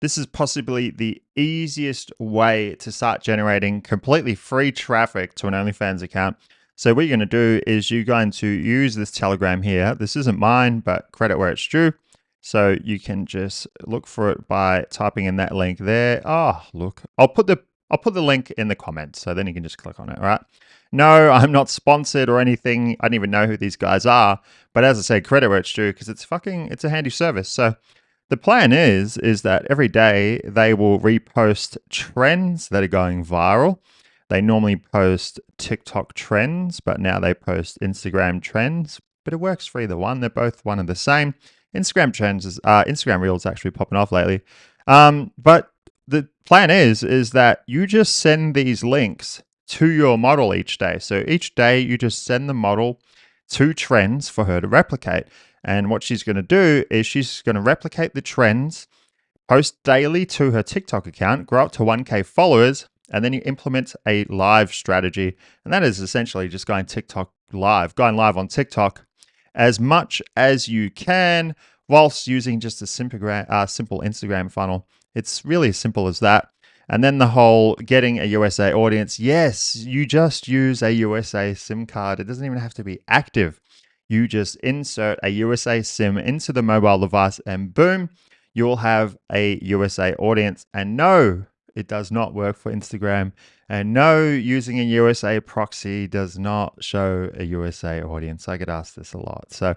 This is possibly the easiest way to start generating completely free traffic to an OnlyFans account. So what you're going to do is you're going to use this Telegram here. This isn't mine, but credit where it's due. So you can just look for it by typing in that link there. Oh, look, I'll put the link in the comments, so then you can just click on it. All right. No, I'm not sponsored or anything. I don't even know who these guys are. But as I say, credit where it's due because it's a handy service. So the plan is that every day they will repost trends that are going viral. They normally post TikTok trends, but now they post Instagram trends. But it works for either one. They're both one and the same. Instagram trends is Instagram Reels actually popping off lately. But the plan is that you just send these links to your model each day. So each day you just send the model 2 trends for her to replicate. And what she's going to do is she's going to replicate the trends, post daily to her TikTok account, grow up to 1K followers, and then you implement a live strategy. And that is essentially just going live on TikTok as much as you can whilst using just a simple Instagram funnel. It's really as simple as that. And then the whole getting a USA audience. Yes, you just use a USA SIM card. It doesn't even have to be active. You just insert a USA SIM into the mobile device and boom, you will have a USA audience. And no, it does not work for Instagram. And no, using a USA proxy does not show a USA audience. I get asked this a lot. So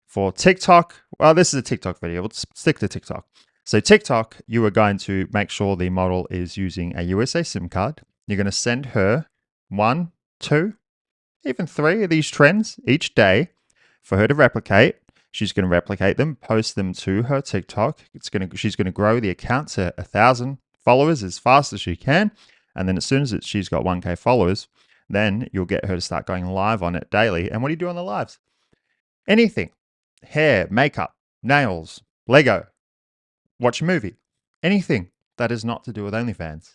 for TikTok, well, this is a TikTok video. We'll stick to TikTok. So TikTok, you are going to make sure the model is using a USA SIM card. You're going to send her 1, 2, even 3 of these trends each day for her to replicate. She's going to replicate them, post them to her TikTok. She's going to grow the account to 1,000 followers as fast as she can. And then as soon as she's got 1K followers, then you'll get her to start going live on it daily. And what do you do on the lives? Anything. Hair, makeup, nails, Lego, watch a movie, anything that is not to do with OnlyFans.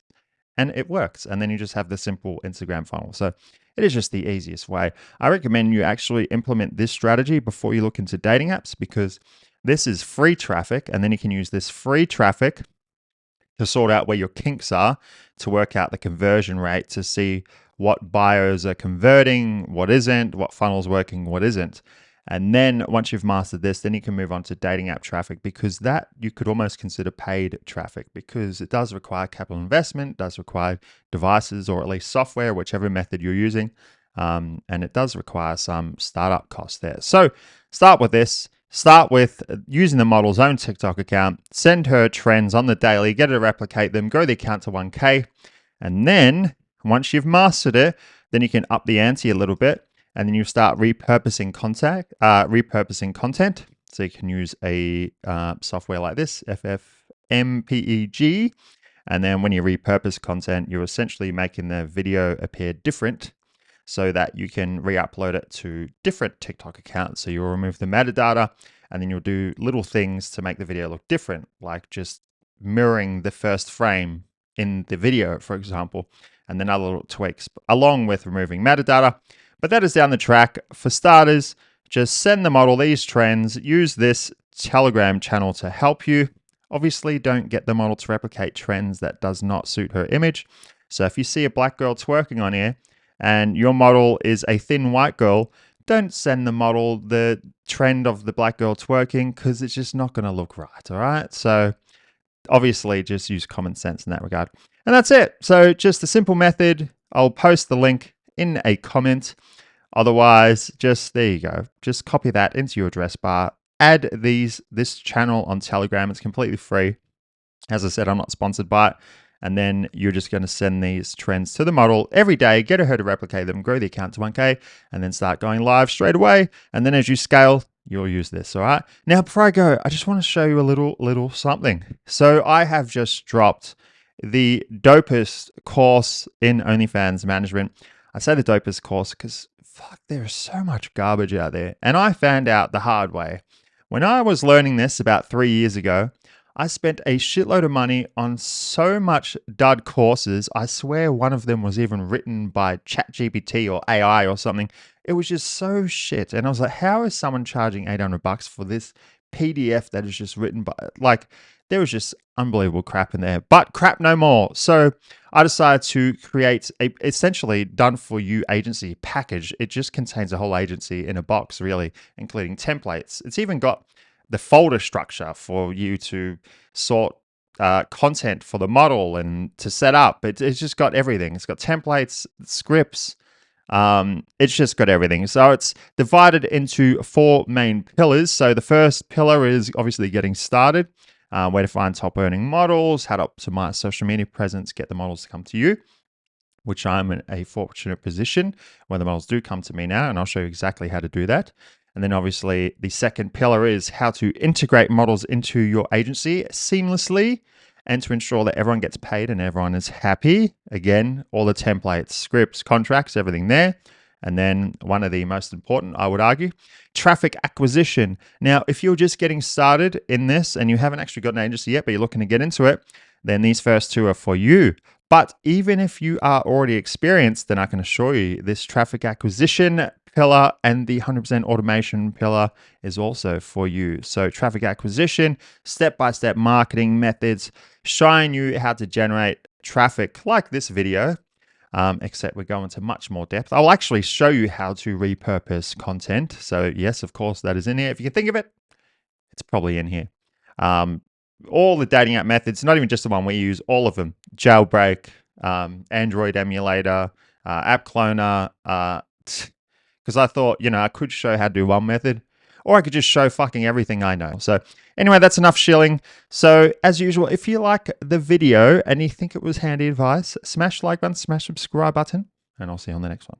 And it works. And then you just have the simple Instagram funnel. So it is just the easiest way. I recommend you actually implement this strategy before you look into dating apps because this is free traffic. And then you can use this free traffic to sort out where your kinks are, to work out the conversion rate, to see what bios are converting, what isn't, what funnel's working, what isn't. And then once you've mastered this, then you can move on to dating app traffic because that you could almost consider paid traffic because it does require capital investment, does require devices or at least software, whichever method you're using. And it does require some startup costs there. So start with this. Start with using the model's own TikTok account, send her trends on the daily, get her to replicate them, grow the account to 1K. And then once you've mastered it, then you can up the ante a little bit. And then you start repurposing content. So you can use a software like this, FFmpeg. And then when you repurpose content, you're essentially making the video appear different so that you can re-upload it to different TikTok accounts. So you'll remove the metadata and then you'll do little things to make the video look different, like just mirroring the first frame in the video, for example, and then other little tweaks along with removing metadata. But that is down the track. For starters, just send the model these trends. Use this Telegram channel to help you. Obviously, don't get the model to replicate trends that does not suit her image. So if you see a black girl twerking on here and your model is a thin white girl, don't send the model the trend of the black girl twerking because it's just not going to look right, all right? So obviously, just use common sense in that regard. And that's it. So just a simple method. I'll post the link in a comment. Otherwise, just there you go. Just copy that into your address bar. Add this channel on Telegram. It's completely free. As I said, I'm not sponsored by it. And then you're just going to send these trends to the model every day, get her to replicate them, grow the account to 1K, and then start going live straight away. And then as you scale, you'll use this, all right? Now, before I go, I just want to show you a little something. So I have just dropped the dopest course in OnlyFans management. I say the dopest course because there is so much garbage out there. And I found out the hard way. When I was learning this about 3 years ago, I spent a shitload of money on so much dud courses. I swear one of them was even written by ChatGPT or AI or something. It was just so shit. And I was like, how is someone charging $800 for this PDF that is just written by, like, there was just unbelievable crap in there, but crap no more. So I decided to create a essentially done for you agency package. It just contains a whole agency in a box, really, including templates. It's even got the folder structure for you to sort content for the model and to set up. It's just got everything. It's got templates, scripts. It's just got everything. So it's divided into 4 main pillars. So the first pillar is obviously getting started, where to find top earning models, how to optimize social media presence, get the models to come to you, which I'm in a fortunate position where the models do come to me now, and I'll show you exactly how to do that. And then obviously the second pillar is how to integrate models into your agency seamlessly and to ensure that everyone gets paid and everyone is happy. Again, all the templates, scripts, contracts, everything there. And then one of the most important, I would argue, traffic acquisition. Now, if you're just getting started in this and you haven't actually got an agency yet, but you're looking to get into it, then these first 2 are for you. But even if you are already experienced, then I can assure you this traffic acquisition pillar and the 100% automation pillar is also for you. So traffic acquisition, step-by-step marketing methods, showing you how to generate traffic like this video, except we go into much more depth. I'll actually show you how to repurpose content. So yes, of course, that is in here. If you can think of it, it's probably in here. All the dating app methods, not even just the one we use, all of them. Jailbreak, Android emulator, app cloner, because I thought, I could show how to do one method, or I could just show fucking everything I know. So anyway, that's enough shilling. So as usual, if you like the video and you think it was handy advice, smash the like button, smash the subscribe button, and I'll see you on the next one.